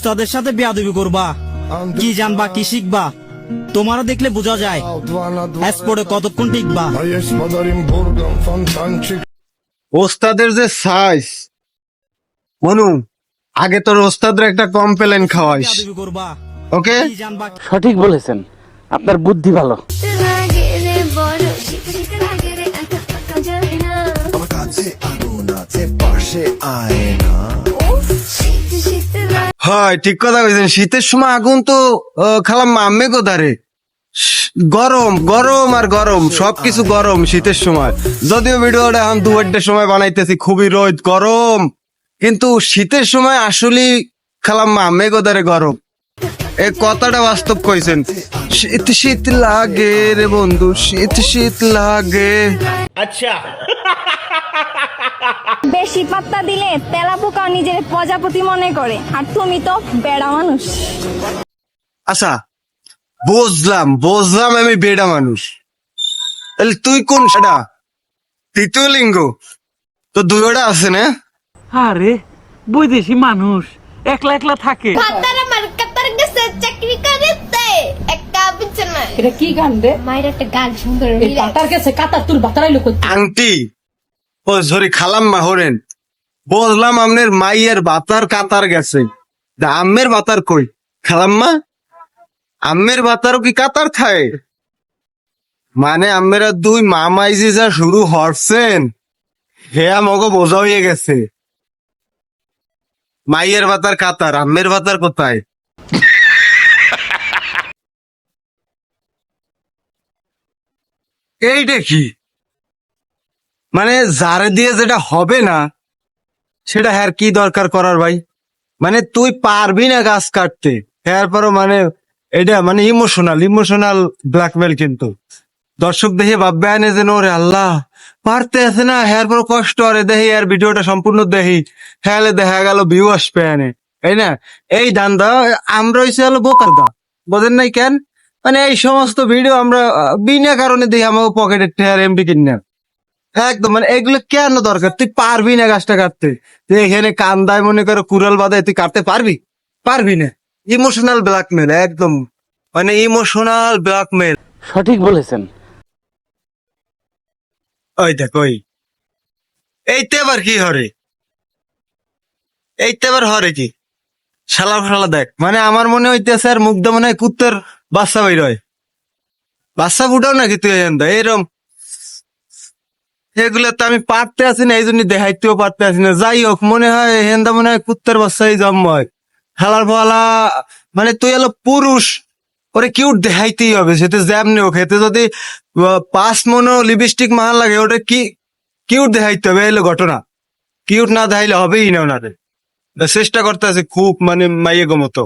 ওস্তাদের সাথে বেয়াদবি করবা, কি জানবা কি শিখবা, তোমারও দেখলে বোঝা যায় স্পোর্টে কতক্ষণ টিকবা। ওস্তাদের যে সাইজ মনু, আগে তোর ওস্তাদের একটা কমপ্লেন খাওয়াইস, বেয়াদবি করবা, ওকে? কি জানবা। সঠিক বলেছেন, আপনার বুদ্ধি ভালো। হয় ঠিক কথা কইছেন, শীতের সময় আগুন তো খালাম আম্মে কোথারে, গরম গরম আর গরম, সবকিছু গরম শীতের সময়। যদিও ভিডিওটা এখন দুপুরটার সময় বানাইতেছি, খুবই রোদ গরম, কিন্তু শীতের সময় আসলে খালাম আম্মে কোথারে গরম। এই কথাটা বাস্তব কইছেন, শীত শীত লাগে রে বন্ধু, শীত শীত লাগে। বেশি পাত্তা দিলে তেলাপোকা নিজের প্রজাপতি মনে করে, আর তুমি তো বেড়া মানুষ। আচ্ছা বুঝলাম বুঝলাম, আমি বেডা মানুষ, তাহলে তুই কোন সেটা? তৃতীয় লিঙ্গ তো দুইটা আছে না? আরে বৈদেশি মানুষ একলা একলা থাকে। ভাতার আমার কাতার গেছে চাকরি করতে একটা বিছানা। এটা কি গান রে? মায়ের একটা গান সুন্দর এই কাতার গেছে কাতার তুল বাতারাইলো কই? আংটি ও সরি খালাম মা হরেন, বুঝলাম আমনের মাইয়ের বাতার কাতার গেছে, আম্মের বাতার কই? খালাম্মা আম্মের বাতারও কি কাতার খায়? মানে আম্মেরা দুই মামাইজি যা শুরু হরছেন, হে আমাকে বোঝা হয়ে গেছে। মাইয়ের বাতার কাতার, আম্মের বাতার কোথায়? এইটা কি মানে, যারে দিয়ে যেটা হবে না সেটা হ্যার কি দরকার করার ভাই? মানে তুই পারবি না গাছ কাটতে, হ্যার পরও মানে এটা মানে ইমোশনাল ইমোশনাল ব্ল্যাকমেল। কিন্তু দর্শক দেখে ভাববে আনে যেন ওরে আল্লাহ পারতে আছে না, হ্যার পর কষ্ট আরে দেখি আর ভিডিওটা সম্পূর্ণ দেখি, হ্যাঁ দেখা গেল ভিউ আসবে আনে, তাই না? এই ধান্দা আমরা হইছে হলো বোকার দা, বোঝেন নাই কেন? মানে এই সমস্ত ভিডিও আমরা বিনা কারণে দেখি আমাকে পকেটের টেয়ার এমডি কিনে একদম, মানে এগুলো কেন দরকার? তুই পারবি না গাছটা কাটতে, তুই এখানে কান্দায় মনে করো কুড়াল বাঁধায় তুই কাটতে পারবি? পারবি না। ইমোশনাল ব্ল্যাকমেল, একদম মানে ইমোশনাল ব্ল্যাকমেল। সঠিক বলেছেন। ওই দেখ ওই এইতে আবার কি হরে, এইতে আবার হরে কি শালা শালা দেখ, মানে আমার মনে হইতেছে আর মুগ্ধ মনে হয় কুত্তের বাচ্চা বের হয়, বাচ্চা ফুটাও নাকি তুই এরম। এগুলো তো আমি পারতে আছি না, এই জন্য দেখাইতেও পারতে আছি না। যাই হোক, মনে হয় হেন্দা মনে হয় কুত্তার বাচ্চাই জন্ম হয় খেলার ফলা। মানে তুই হলো পুরুষ, ওরে কিউট দেখাইতেই হবে, সেটা যেমনি হোক। এতে যদি 5 মনো লিপস্টিক মার লাগে, ওটা কি কিউট দেখাইতে হবে, এলো ঘটনা। কিউট না দেখাইলে হবেই না ওনাদের। চেষ্টা করতে আছে খুব, মানে মাইয়ে গো মতো।